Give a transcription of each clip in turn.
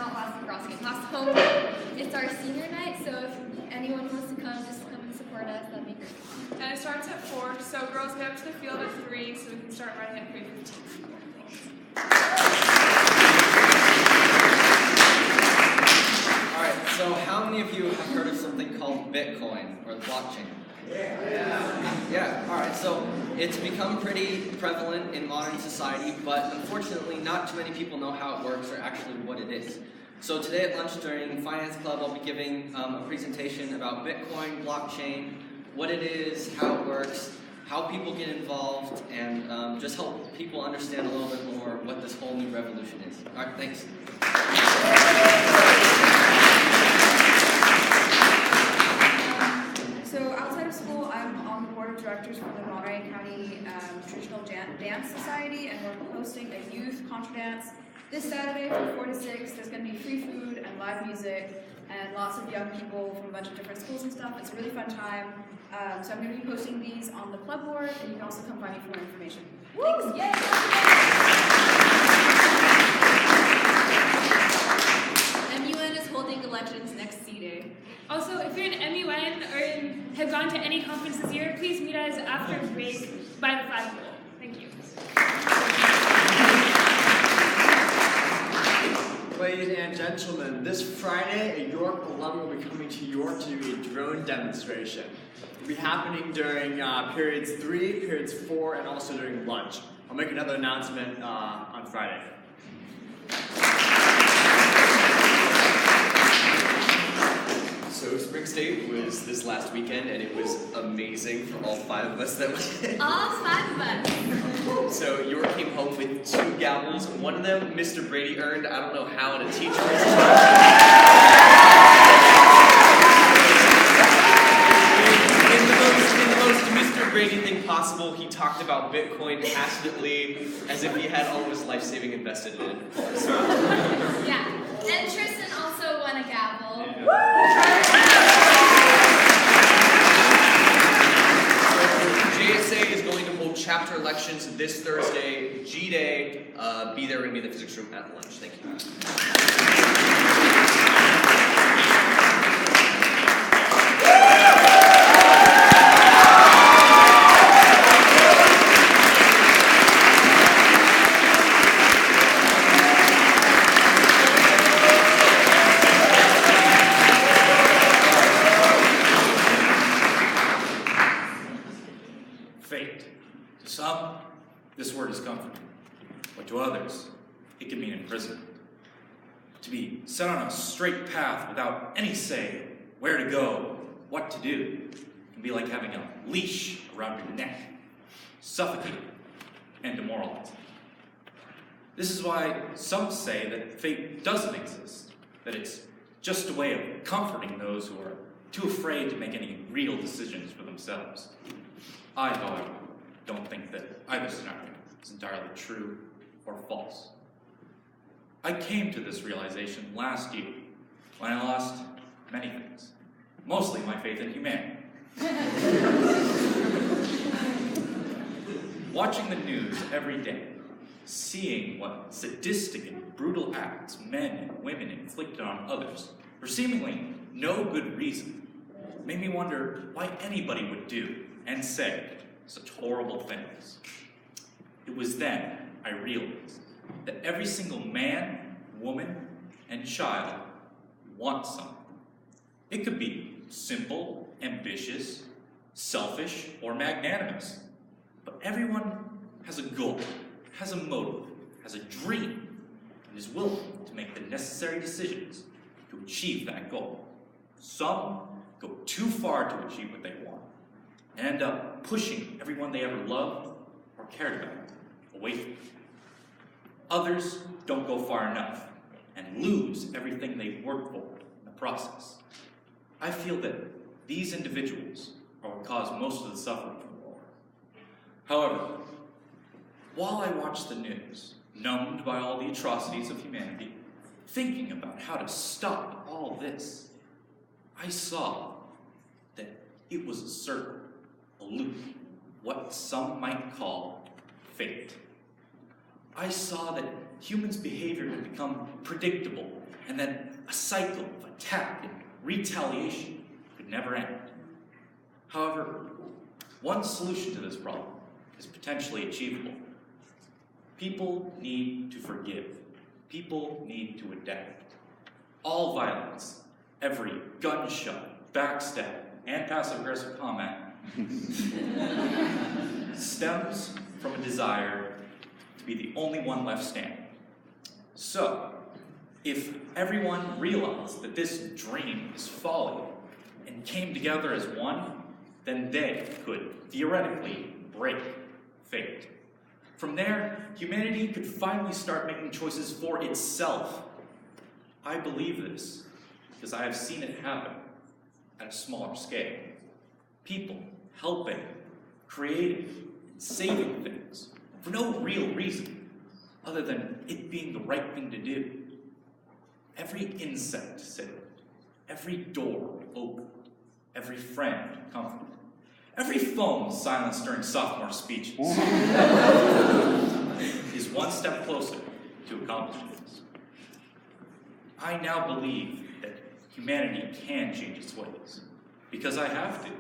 not lasting girls game. Last home, it's our senior night, so if anyone wants to come, just come and support us, that'd be great. And it starts at 4, so girls get up to the field at 3, so we can start running at 3:15. Alright, so how many of you have heard of something called Bitcoin, or the blockchain? Yeah, alright, so it's become pretty prevalent in modern society, but unfortunately not too many people know how it works or actually what it is. So today at lunch during Finance Club, I'll be giving a presentation about Bitcoin, blockchain, what it is, how it works, how people get involved, and just help people understand a little bit more what this whole new revolution is. Alright, thanks. So outside of school, I'm on the board of directors for the Monterey County Traditional Dance Society, and we're hosting a youth contra dance this Saturday from 4 to 6. There's going to be free food and live music and lots of young people from a bunch of different schools and stuff. It's a really fun time. So I'm going to be posting these on the club board, and you can also come find me for more information. Thanks. Yay! MUN is holding elections next C-Day. Also, if you're in MUN or have gone to any conference this year, please meet us after break by the flagpole. Thank you. Ladies and gentlemen, this Friday, a York alum will be coming to York to do a drone demonstration. It will be happening during periods 3, periods 4, and also during lunch. I'll make another announcement on Friday. So Spring State was this last weekend, and it was amazing for all 5 of us that went. All 5 of us. So York came home with 2 gavels. One of them, Mr. Brady earned. I don't know how, and a teacher was. In the most Mr. Brady thing possible, he talked about Bitcoin passionately, as if he had all of his life saving invested in it. So, Yeah, and Tristan also won a gavel. JSA is going to hold chapter elections this Thursday, G-Day. Be there, we're going to be in the physics room at lunch. Thank you. Fate. To some, this word is comforting, but to others, it can mean imprisonment. To be set on a straight path without any say where to go, what to do, can be like having a leash around your neck, suffocating and demoralizing. This is why some say that fate doesn't exist, that it's just a way of comforting those who are too afraid to make any real decisions for themselves. I, however, don't think that either scenario is entirely true or false. I came to this realization last year when I lost many things, mostly my faith in humanity. Watching the news every day, seeing what sadistic and brutal acts men and women inflicted on others for seemingly no good reason, made me wonder why anybody would do and say such horrible things. It was then I realized that every single man, woman, and child wants something. It could be simple, ambitious, selfish, or magnanimous. But everyone has a goal, has a motive, has a dream, and is willing to make the necessary decisions to achieve that goal. Some go too far to achieve what they want, and end up pushing everyone they ever loved or cared about away from them. Others don't go far enough and lose everything they've worked for in the process. I feel that these individuals are what cause most of the suffering from war. However, while I watch the news, numbed by all the atrocities of humanity, thinking about how to stop all this, I saw that it was a circle, a loop, what some might call fate. I saw that humans' behavior had become predictable And then a cycle of attack and retaliation could never end. However, one solution to this problem is potentially achievable. People need to forgive. People need to adapt. All violence, every gunshot, backstab, and passive-aggressive comment stems from a desire to be the only one left standing. So, if everyone realized that this dream is folly and came together as one, then they could theoretically break fate. From there, humanity could finally start making choices for itself. I believe this because I have seen it happen at a smaller scale. People helping, creating, and saving things for no real reason other than it being the right thing to do. Every insect saved, every door opened, every friend comforted, every phone silenced during sophomore speeches is one step closer to accomplishing this. I now believe that humanity can change its ways, because I have to.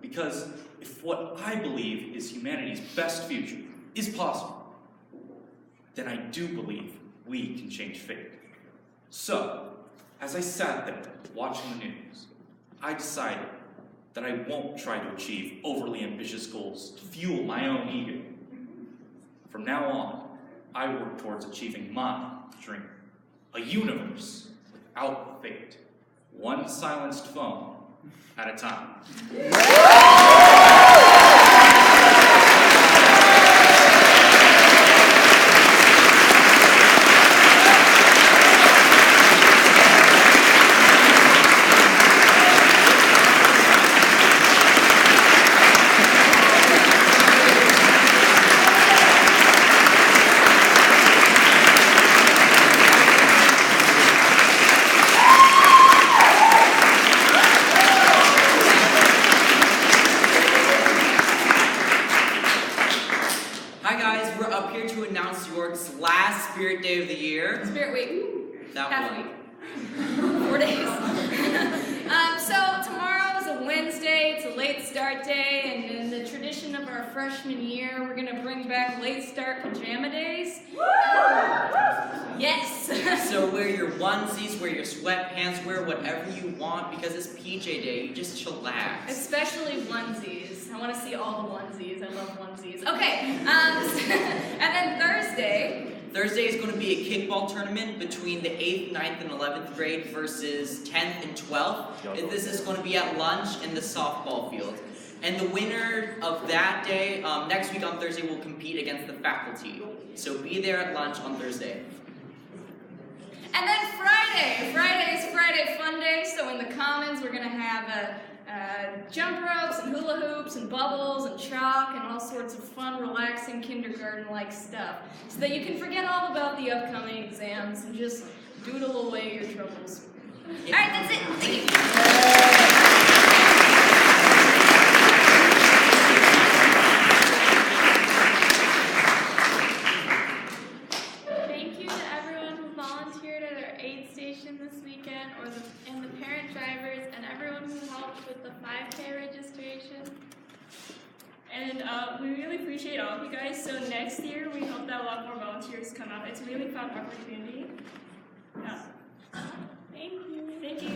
Because if what I believe is humanity's best future is possible, then I do believe we can change fate. So, as I sat there watching the news, I decided that I won't try to achieve overly ambitious goals to fuel my own ego. From now on, I work towards achieving my dream. A universe without fate. One silenced phone at a time. York's last Spirit Day of the year. Spirit Week. That Half one. week. 4 days. So tomorrow is a Wednesday. It's a late start day, and in the tradition of our freshman year, we're gonna bring back late start pajama days. Yes. So wear your onesies, wear your sweatpants, wear whatever you want because it's PJ Day. You just chillax. Especially onesies. I want to see all the onesies. I love onesies. Okay. And then Thursday. Thursday is going to be a kickball tournament between the 8th, 9th, and 11th grade versus 10th and 12th. And this is going to be at lunch in the softball field. And the winner of that day, next week on Thursday, will compete against the faculty. So be there at lunch on Thursday. And then Friday. Friday is Friday Fun Day. So in the Commons, we're going to have jump ropes and hula hoops and bubbles and chalk and all sorts of fun, relaxing kindergarten-like stuff, so that you can forget all about the upcoming exams and just doodle away your troubles. All right, that's it. Thank you. Thank you to everyone who volunteered at our aid station this weekend, and the parent drivers, and everyone who helped with the 5K registration. And we really appreciate all of you guys. So next year, we hope that a lot more volunteers come out. It's a really fun opportunity. Yeah. Thank you. Thank you.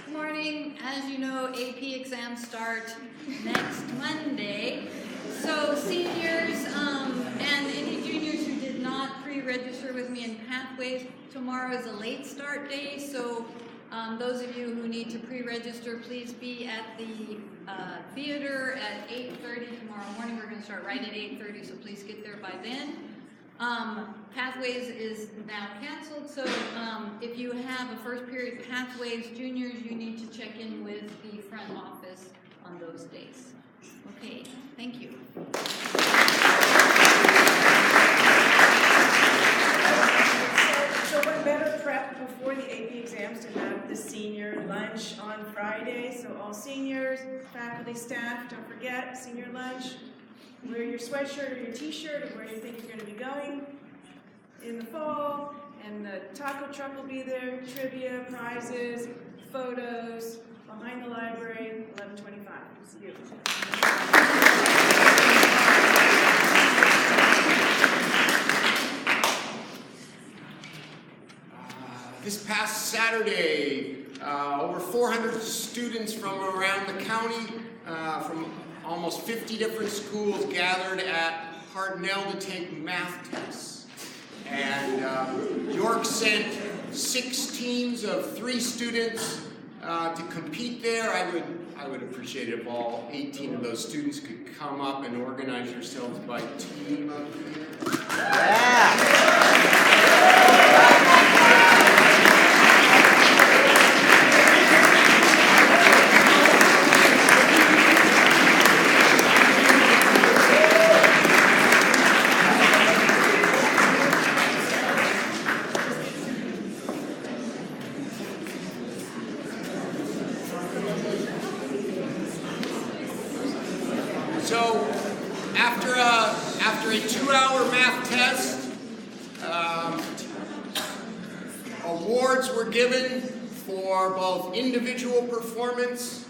Good morning. As you know, AP exams start next Monday. So seniors and any juniors who did not pre-register with me in Pathways, tomorrow is a late start day. So those of you who need to pre-register, please be at the theater at 8:30 tomorrow morning. We're going to start right at 8:30, so please get there by then. Pathways is now canceled, so if you have a first period Pathways juniors, you need to check in with the front office on those days. Okay, thank you. So what better prep before the AP exams to have the senior lunch on Friday? So all seniors, faculty, staff, don't forget, senior lunch wear your sweatshirt or your t-shirt of where you think you're going to be going in the fall. And the taco truck will be there, trivia, prizes, photos, behind the library, 11:25. See you. This past Saturday, over 400 students from around the county, from almost 50 different schools, gathered at Hartnell to take math tests. And York sent 6 teams of 3 students to compete there. I would appreciate it if all 18 of those students could come up and organize yourselves by team up here. Yeah! So, after a 2-hour math test, awards were given for both individual performance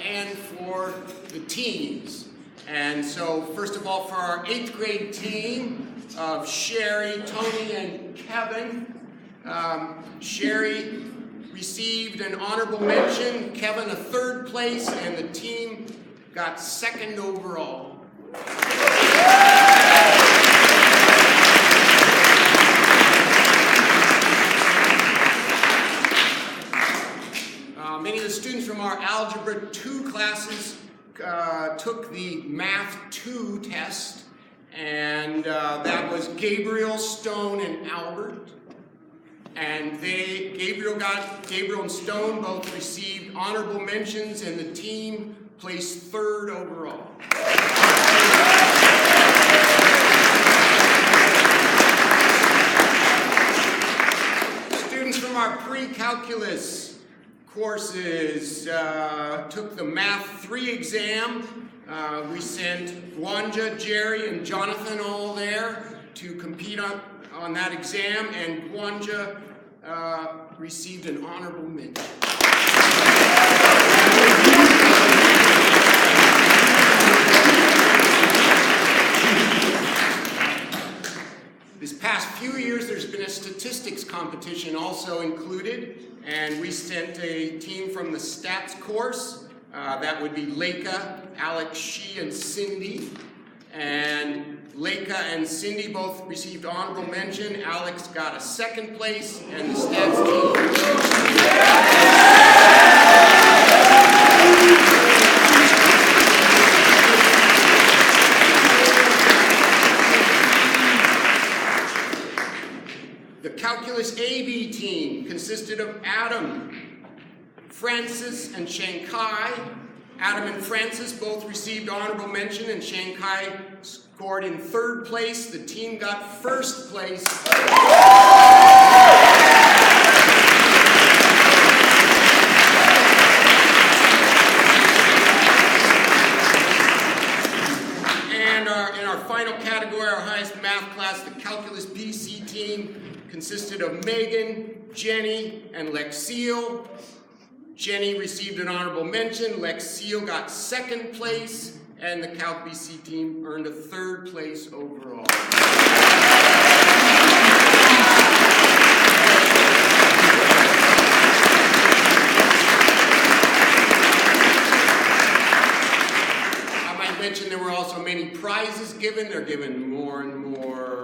and for the teams. And so, first of all, for our 8th grade team of Sherry, Tony, and Kevin, Sherry received an honorable mention, Kevin a 3rd place, and the team got 2nd overall. Many of the students from our Algebra 2 classes took the Math 2 test, and that was Gabriel, Stone, and Albert. And Gabriel and Stone both received honorable mentions, and the team placed 3rd overall. Students from our pre-calculus courses took the Math 3 exam. We sent Gwanja, Jerry, and Jonathan all there to compete on that exam, and Gwanja received an honorable mention. This past few years, there's been a statistics competition also included, and we sent a team from the stats course. That would be Leica, Alex, She, and Cindy. And Leica and Cindy both received honorable mention. Alex got a 2nd place, and the stats team. The Calculus AB team consisted of Adam, Francis, and Shankai. Adam and Francis both received honorable mention, and Shankai scored in 3rd place. The team got 1st place. And in our final category, our highest math class, the Calculus BC team consisted of Megan, Jenny, and Lexile. Jenny received an honorable mention, Lexile got 2nd place, and the Calc BC team earned a 3rd place overall. I might mention there were also many prizes given. They're given more and more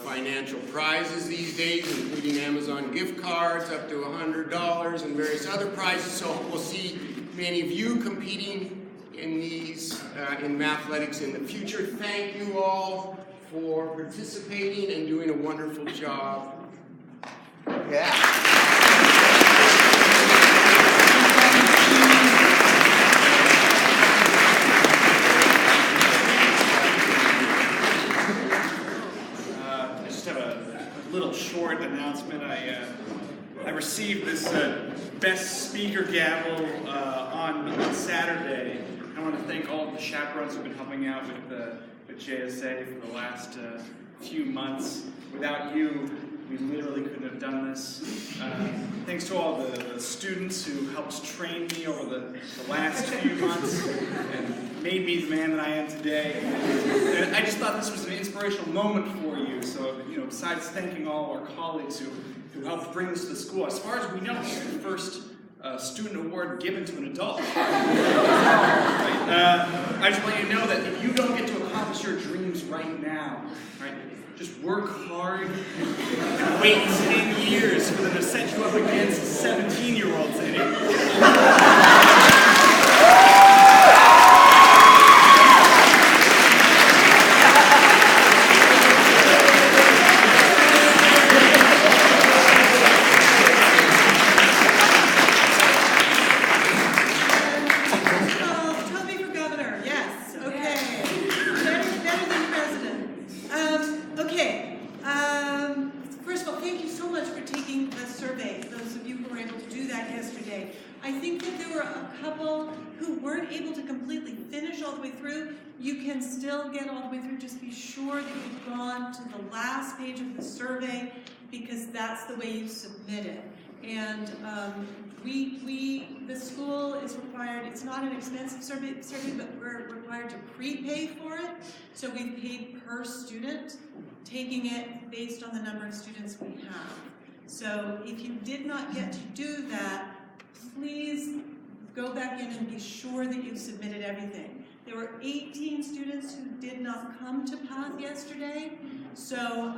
financial prizes these days, including Amazon gift cards up to $100 and various other prizes. So we'll see many of you competing in these in Mathletics in the future. Thank you all for participating and doing a wonderful job. Little short announcement. I received this Best Speaker gavel on Saturday. I want to thank all of the chaperones who've been helping out with at JSA for the last few months. Without you, we literally couldn't have done this. Thanks to all the students who helped train me over the last few months and made me the man that I am today. And I just thought this was an inspirational moment for you. So, besides thanking all our colleagues who helped bring this to the school, as far as we know, this is the first student award given to an adult. I just want you to know that if you don't get to accomplish your dreams right now, right, just work hard and wait 10 years for them to set you up against 17-year-olds in it. I think that there were a couple who weren't able to completely finish all the way through. You can still get all the way through. Just be sure that you've gone to the last page of the survey, because that's the way you submit it. And the school is required, it's not an expensive survey, but we're required to prepay for it. So we paid per student, taking it based on the number of students we have. So if you did not get to do that, please go back in and be sure that you've submitted everything. There were 18 students who did not come to PATH yesterday, so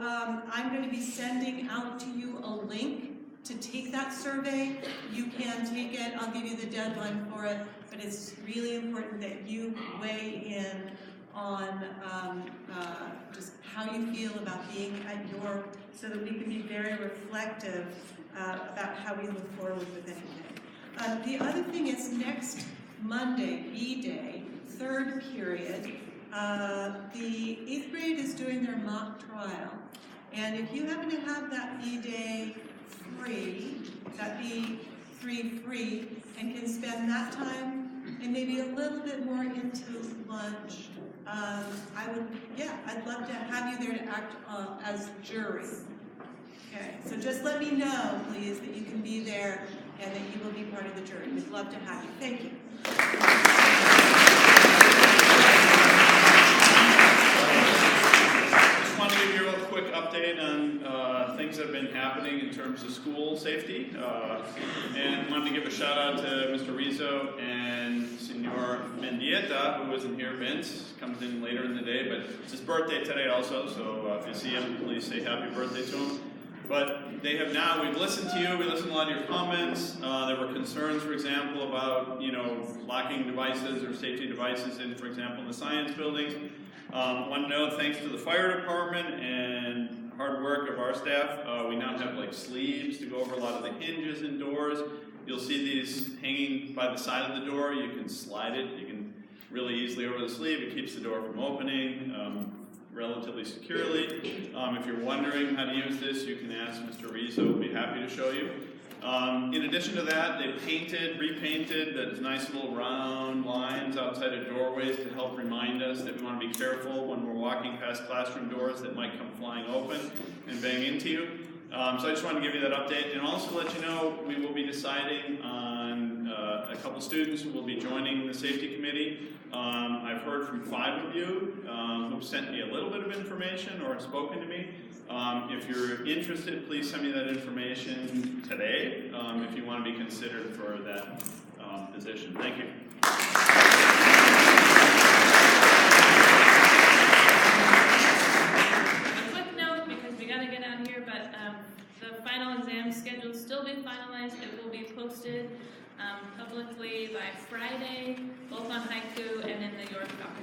I'm going to be sending out to you a link to take that survey. You can take it, I'll give you the deadline for it, but it's really important that you weigh in on just how you feel about being at York, so that we can be very reflective about how we move forward with anything. The other thing is next Monday, B-Day, third period, the 8th grade is doing their mock trial. And if you happen to have that B-Day free, that B3 free, and can spend that time and maybe a little bit more into lunch, I'd love to have you there to act as jury. Okay, so just let me know, please, that you can be there and that you will be part of the jury. We'd love to have you. Thank you. Just want to give you a real quick update on things that have been happening in terms of school safety. And wanted to give a shout out to Mr. Rizzo and Senor Mendieta, who isn't here. Vince comes in later in the day, but it's his birthday today also, so if you see him, please say happy birthday to him. But they have now, we've listened to you, we listened to a lot of your comments. There were concerns, for example, about, locking devices or safety devices in, for example, in the science buildings. Want to know, thanks to the fire department and hard work of our staff, we now have sleeves to go over a lot of the hinges and doors. You'll see these hanging by the side of the door. You can slide it, you can really easily over the sleeve. It keeps the door from opening relatively securely. If you're wondering how to use this, you can ask Mr. Rizzo. We'll be happy to show you. In addition to that, they repainted those nice little round lines outside of doorways to help remind us that we want to be careful when we're walking past classroom doors that might come flying open and bang into you. So I just wanted to give you that update, and also let you know we will be deciding on a couple students who will be joining the safety committee. I've heard from 5 of you who've sent me a little bit of information or have spoken to me. If you're interested, please send me that information today if you want to be considered for that position. Thank you. A quick note, because we got to get out of here, but the final exam schedule will still be finalized. It will be posted publicly by Friday, both on Haiku and in the York Doc.